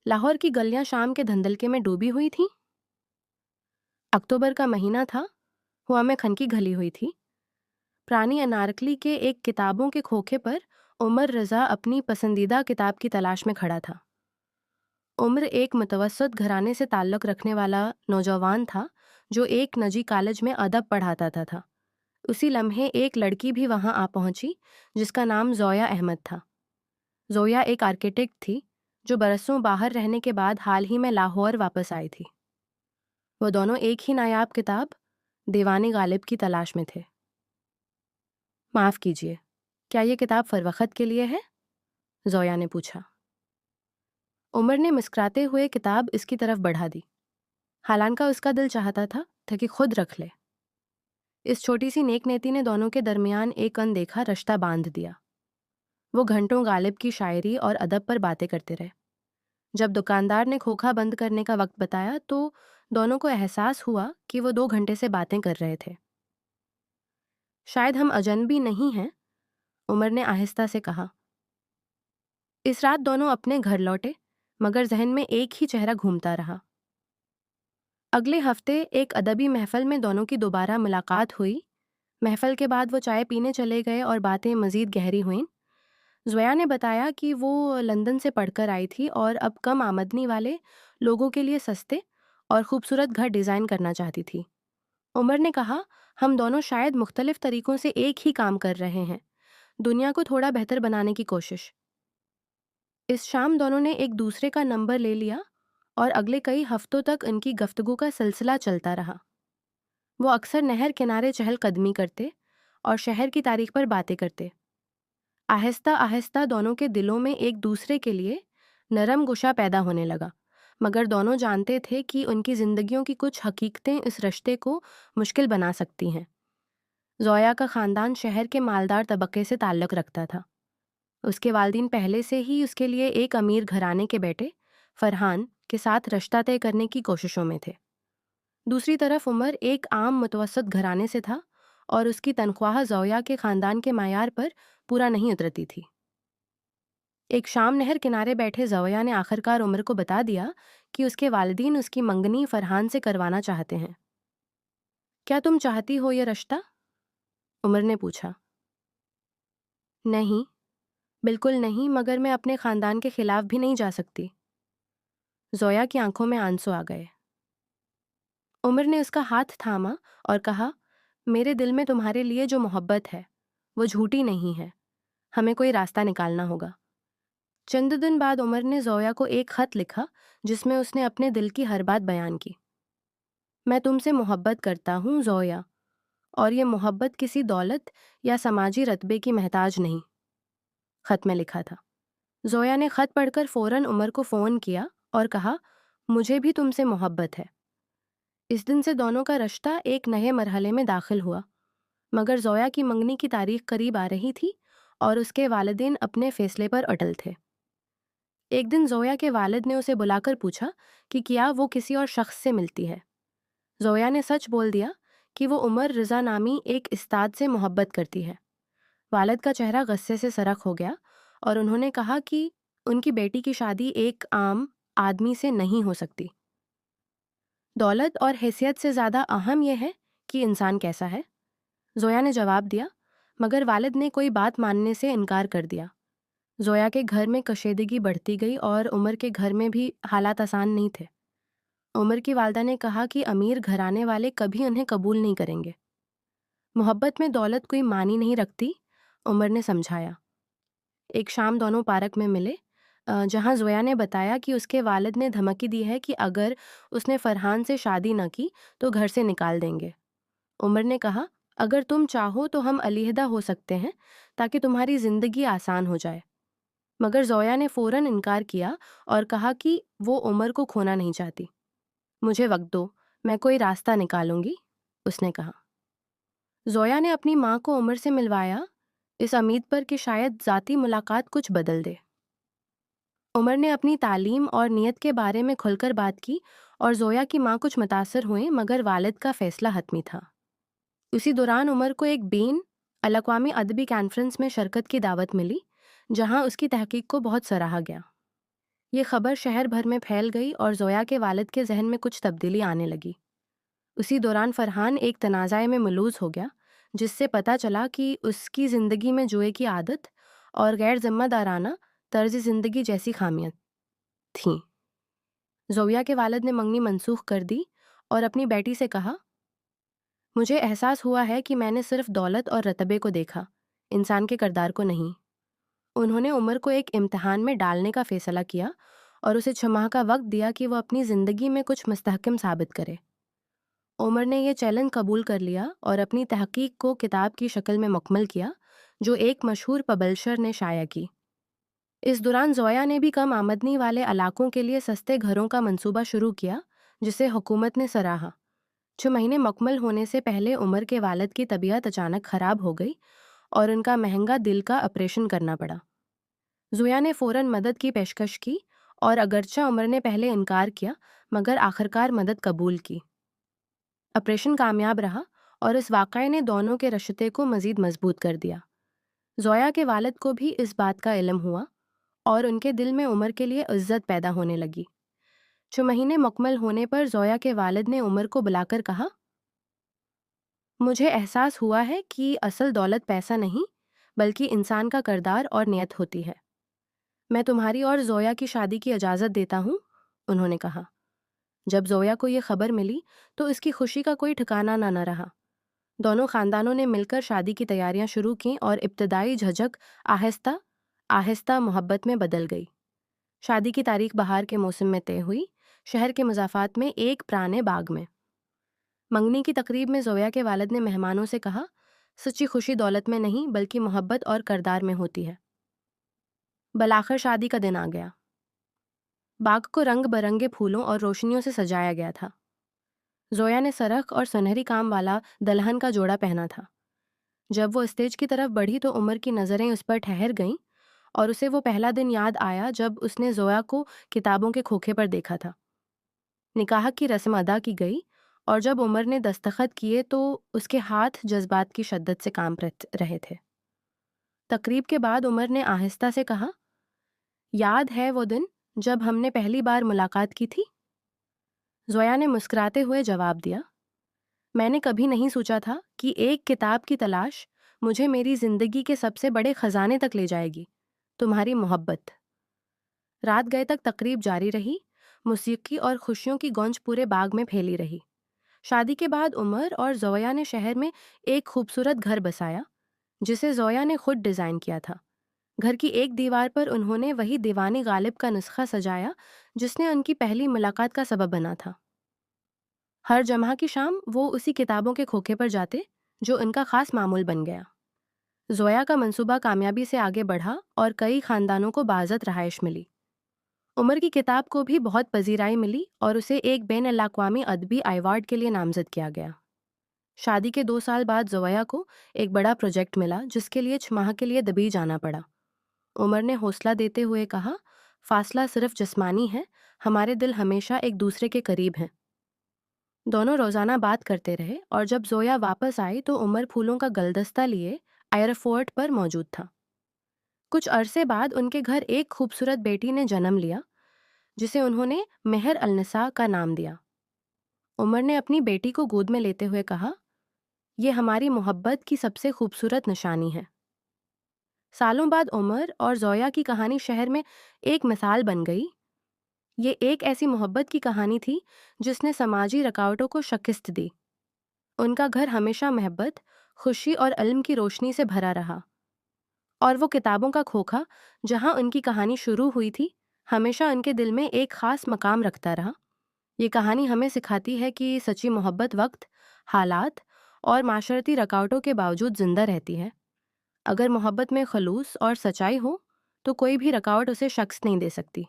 लाहौर की गलियां शाम के धंधलके में डूबी हुई थीं। अक्टूबर का महीना था। हवा में खनकी घली हुई थी। पुरानी अनारकली के एक किताबों के खोखे पर उमर रज़ा अपनी पसंदीदा किताब की तलाश में खड़ा था। उम्र एक मुतवस्सत घराने से ताल्लुक़ रखने वाला नौजवान था जो एक निजी कॉलेज में अदब पढ़ाता था। उसी लम्हे एक लड़की भी वहाँ आ पहुँची जिसका नाम ज़ोया अहमद था। ज़ोया एक आर्किटेक्ट थी जो बरसों बाहर रहने के बाद हाल ही में लाहौर वापस आई थी। वो दोनों एक ही नायाब किताब दीवाने गालिब की तलाश में थे। माफ़ कीजिए, क्या ये किताब फ़रवख़्त के लिए है? ज़ोया ने पूछा। उमर ने मुस्कुराते हुए किताब इसकी तरफ बढ़ा दी। हालांकि उसका दिल चाहता था कि खुद रख ले। इस छोटी सी नेक-नीति ने दोनों के दरमियान एक अनदेखा रिश्ता बांध दिया। वो घंटों गालिब की शायरी और अदब पर बातें करते रहे। जब दुकानदार ने खोखा बंद करने का वक्त बताया तो दोनों को एहसास हुआ कि वो 2 घंटे से बातें कर रहे थे। शायद हम अजनबी नहीं हैं, उमर ने आहिस्ता से कहा। इस रात दोनों अपने घर लौटे, मगर जहन में एक ही चेहरा घूमता रहा। अगले हफ्ते एक अदबी महफिल में दोनों की दोबारा मुलाकात हुई। महफिल के बाद वो चाय पीने चले गए और बातें मज़ीद गहरी हुईं। ज़ोया ने बताया कि वो लंदन से पढ़कर आई थी और अब कम आमदनी वाले लोगों के लिए सस्ते और खूबसूरत घर डिज़ाइन करना चाहती थी। उमर ने कहा, हम दोनों शायद मुख्तलिफ तरीक़ों से एक ही काम कर रहे हैं, दुनिया को थोड़ा बेहतर बनाने की कोशिश। इस शाम दोनों ने एक दूसरे का नंबर ले लिया और अगले कई हफ्तों तक इनकी गुफ्तगू का सिलसिला चलता रहा। वो अक्सर नहर किनारे चहलकदमी करते और शहर की तारीख पर बातें करते। आहिस्ता आहिस्ता दोनों के दिलों में एक दूसरे के लिए नरम गुशा पैदा होने लगा, मगर दोनों जानते थे कि उनकी ज़िंदगियों की कुछ हकीकतें इस रिश्ते को मुश्किल बना सकती हैं। ज़ोया का ख़ानदान शहर के मालदार तबके से ताल्लुक़ रखता था। उसके वालिदैन पहले से ही उसके लिए एक अमीर घराने के बेटे फरहान के साथ रिश्ता तय करने की कोशिशों में थे। दूसरी तरफ उमर एक आम मुतवस्सत घराने से था और उसकी तनख्वाह ज़ोया के ख़ानदान के मायार पर पूरा नहीं उतरती थी। एक शाम नहर किनारे बैठे ज़ोया ने आखिरकार उमर को बता दिया कि उसके वालिदैन उसकी मंगनी फरहान से करवाना चाहते हैं। क्या तुम चाहती हो ये रिश्ता? उमर ने पूछा। नहीं, बिल्कुल नहीं, मगर मैं अपने ख़ानदान के ख़िलाफ़ भी नहीं जा सकती। ज़ोया की आंखों में आंसू आ गए। उमर ने उसका हाथ थामा और कहा, मेरे दिल में तुम्हारे लिए जो मोहब्बत है वो झूठी नहीं है। हमें कोई रास्ता निकालना होगा। चंद दिन बाद उमर ने ज़ोया को एक ख़त लिखा जिसमें उसने अपने दिल की हर बात बयान की। मैं तुमसे मोहब्बत करता हूँ ज़ोया, और ये मोहब्बत किसी दौलत या समाजी रतबे की महताज नहीं। ख़त में लिखा था। ज़ोया ने ख़त पढ़कर फ़ौरन उमर को फ़ोन किया और कहा, मुझे भी तुमसे मोहब्बत है। इस दिन से दोनों का रिश्ता एक नए मरहले में दाखिल हुआ, मगर ज़ोया की मंगनी की तारीख करीब आ रही थी और उसके वालिदैन अपने फ़ैसले पर अटल थे। एक दिन ज़ोया के वालिद ने उसे बुलाकर पूछा कि क्या वो किसी और शख्स से मिलती है। ज़ोया ने सच बोल दिया कि वो उमर रज़ा नामी एक उस्ताद से मोहब्बत करती है। वालिद का चेहरा गुस्से से सरख हो गया और उन्होंने कहा कि उनकी बेटी की शादी एक आम आदमी से नहीं हो सकती। दौलत और हैसियत से ज़्यादा अहम यह है कि इंसान कैसा है, ज़ोया ने जवाब दिया, मगर वालिद ने कोई बात मानने से इनकार कर दिया। ज़ोया के घर में कशीदगी बढ़ती गई और उमर के घर में भी हालात आसान नहीं थे। उमर की वालदा ने कहा कि अमीर घराने वाले कभी उन्हें कबूल नहीं करेंगे। मोहब्बत में दौलत कोई मानी नहीं रखती, उमर ने समझाया। एक शाम दोनों पार्क में मिले, जहाँ ज़ोया ने बताया कि उसके वालिद ने धमकी दी है कि अगर उसने फरहान से शादी न की तो घर से निकाल देंगे। उमर ने कहा, अगर तुम चाहो तो हम अलहदा हो सकते हैं ताकि तुम्हारी ज़िंदगी आसान हो जाए। मगर ज़ोया ने फ़ौरन इनकार किया और कहा कि वो उमर को खोना नहीं चाहती। मुझे वक्त दो, मैं कोई रास्ता निकालूंगी, उसने कहा। ज़ोया ने अपनी माँ को उमर से मिलवाया, इस उम्मीद पर कि शायद ज़ाती मुलाकात कुछ बदल दे। उमर ने अपनी तालीम और नीयत के बारे में खुलकर बात की और ज़ोया की माँ कुछ मुतासर हुए, मगर वालिद का फ़ैसला हतमी था। उसी दौरान उमर को एक बैन अल-अक़वामी अदबी कॉन्फ्रेंस में शिरकत की दावत मिली, जहाँ उसकी तहकीक को बहुत सराहा गया। یہ خبر شہر بھر میں پھیل گئی اور زویا کے والد کے ذہن میں کچھ تبدیلی آنے لگی۔ اسی دوران فرحان ایک تنازع میں ملوث ہو گیا، جس سے پتہ چلا کہ اس کی زندگی میں جوئے کی عادت اور غیر ذمہ دارانہ طرز زندگی جیسی خامیاں تھیں۔ زویا کے والد نے منگنی منسوخ کر دی اور اپنی بیٹی سے کہا، مجھے احساس ہوا ہے کہ میں نے صرف دولت اور رتبے کو دیکھا، انسان کے کردار کو نہیں۔ انہوں نے عمر کو ایک امتحان میں ڈالنے کا فیصلہ کیا اور اسے 6 ماہ کا وقت دیا کہ وہ اپنی زندگی میں کچھ مستحکم ثابت کرے۔ عمر نے یہ چیلنج قبول کر لیا اور اپنی تحقیق کو کتاب کی شکل میں مکمل کیا، جو ایک مشہور پبلشر نے شائع کی۔ اس دوران زویا نے بھی کم آمدنی والے علاقوں کے لیے سستے گھروں کا منصوبہ شروع کیا، جسے حکومت نے سراہا۔ 6 مہینے مکمل ہونے سے پہلے عمر کے والد کی طبیعت اچانک خراب ہو گئی اور ان کا مہنگا دل کا آپریشن کرنا پڑا۔ زویا نے فوراً مدد کی پیشکش کی اور اگرچہ عمر نے پہلے انکار کیا، مگر آخرکار مدد قبول کی۔ آپریشن کامیاب رہا اور اس واقعے نے دونوں کے رشتے کو مزید مضبوط کر دیا۔ زویا کے والد کو بھی اس بات کا علم ہوا اور ان کے دل میں عمر کے لیے عزت پیدا ہونے لگی۔ 6 مہینے مکمل ہونے پر زویا کے والد نے عمر کو بلا کر کہا، مجھے احساس ہوا ہے کہ اصل دولت پیسہ نہیں بلکہ انسان کا کردار اور نیت ہوتی ہے۔ میں تمہاری اور زویا کی شادی کی اجازت دیتا ہوں، انہوں نے کہا۔ جب زویا کو یہ خبر ملی تو اس کی خوشی کا کوئی ٹھکانہ نہ رہا۔ دونوں خاندانوں نے مل کر شادی کی تیاریاں شروع کیں اور ابتدائی جھجک آہستہ آہستہ محبت میں بدل گئی۔ شادی کی تاریخ بہار کے موسم میں طے ہوئی، شہر کے مضافات میں ایک پرانے باغ میں۔ منگنی کی تقریب میں زویا کے والد نے مہمانوں سے کہا، سچی خوشی دولت میں نہیں بلکہ محبت اور کردار میں ہوتی ہے۔ بالآخر شادی کا دن آ گیا۔ باغ کو رنگ برنگے پھولوں اور روشنیوں سے سجایا گیا تھا۔ زویا نے سرخ اور سنہری کام والا دلہن کا جوڑا پہنا تھا۔ جب وہ اسٹیج کی طرف بڑھی تو عمر کی نظریں اس پر ٹھہر گئیں اور اسے وہ پہلا دن یاد آیا جب اس نے زویا کو کتابوں کے کھوکھے پر دیکھا تھا۔ نکاح کی رسم ادا کی گئی اور جب عمر نے دستخط کیے تو اس کے ہاتھ جذبات کی شدت سے کانپ رہے تھے۔ تقریب کے بعد عمر نے آہستہ سے کہا، یاد ہے وہ دن جب ہم نے پہلی بار ملاقات کی تھی؟ زویا نے مسکراتے ہوئے جواب دیا، میں نے کبھی نہیں سوچا تھا کہ ایک کتاب کی تلاش مجھے میری زندگی کے سب سے بڑے خزانے تک لے جائے گی، تمہاری محبت۔ رات گئے تک تقریب جاری رہی، موسیقی اور خوشیوں کی گونج پورے باغ میں پھیلی رہی۔ شادی کے بعد عمر اور زویا نے شہر میں ایک خوبصورت گھر بسایا، جسے زویا نے خود ڈیزائن کیا تھا۔ گھر کی ایک دیوار پر انہوں نے وہی دیوانی غالب کا نسخہ سجایا جس نے ان کی پہلی ملاقات کا سبب بنا تھا۔ ہر جمعہ کی شام وہ اسی کتابوں کے کھوکھے پر جاتے جو ان کا خاص معمول بن گیا۔ زویا کا منصوبہ کامیابی سے آگے بڑھا اور کئی خاندانوں کو باعزت رہائش ملی۔ عمر کی کتاب کو بھی بہت پذیرائی ملی اور اسے ایک بین الاقوامی ادبی ایوارڈ کے لیے نامزد کیا گیا۔ شادی کے 2 سال بعد زویا کو ایک بڑا پروجیکٹ ملا جس کے لیے 6 ماہ کے لیے دبئی جانا پڑا۔ عمر نے حوصلہ دیتے ہوئے کہا، فاصلہ صرف جسمانی ہے، ہمارے دل ہمیشہ ایک دوسرے کے قریب ہیں۔ دونوں روزانہ بات کرتے رہے اور جب زویا واپس آئی تو عمر پھولوں کا گلدستہ لیے ایئرفورٹ پر موجود تھا۔ کچھ عرصے بعد ان کے گھر ایک خوبصورت بیٹی نے جنم لیا جسے انہوں نے مہر النساء کا نام دیا۔ عمر نے اپنی بیٹی کو گود میں لیتے ہوئے کہا، یہ ہماری محبت کی سب سے خوبصورت نشانی ہے۔ سالوں بعد عمر اور زویا کی کہانی شہر میں ایک مثال بن گئی۔ یہ ایک ایسی محبت کی کہانی تھی جس نے سماجی رکاوٹوں کو شکست دی۔ ان کا گھر ہمیشہ محبت، خوشی اور علم کی روشنی سے بھرا رہا، اور وہ کتابوں کا کھوکھا جہاں ان کی کہانی شروع ہوئی تھی ہمیشہ ان کے دل میں ایک خاص مقام رکھتا رہا۔ یہ کہانی ہمیں سکھاتی ہے کہ سچی محبت وقت، حالات اور معاشرتی رکاوٹوں کے باوجود زندہ رہتی ہے۔ اگر محبت میں خلوص اور سچائی ہو تو کوئی بھی رکاوٹ اسے شکست نہیں دے سکتی۔